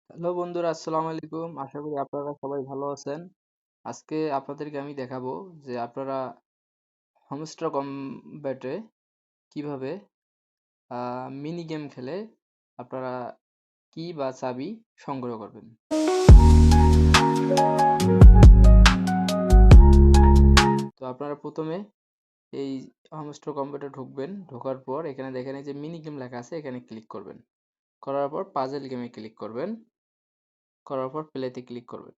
Hello বন্ধুরা, আসসালামু আলাইকুম। আশা করি আপনারা সবাই ভালো আছেন। আজকে আপনাদেরকে আমি দেখাবো যে আপনারা হ্যামস্টার কমব্যাটে কিভাবে মিনি গেম খেলে আপনারা কি বা চাবি সংগ্রহ করবেন। তো আপনারা প্রথমে এই হ্যামস্টার কমব্যাটে ঢুকবেন। ঢোকার পর এখানে দেখেন এই যে মিনি গেম লেখা আছে, এখানে ক্লিক করবেন। করার পর পাজেল গেমে ক্লিক করবেন। করার পর প্লেতে ক্লিক করবেন।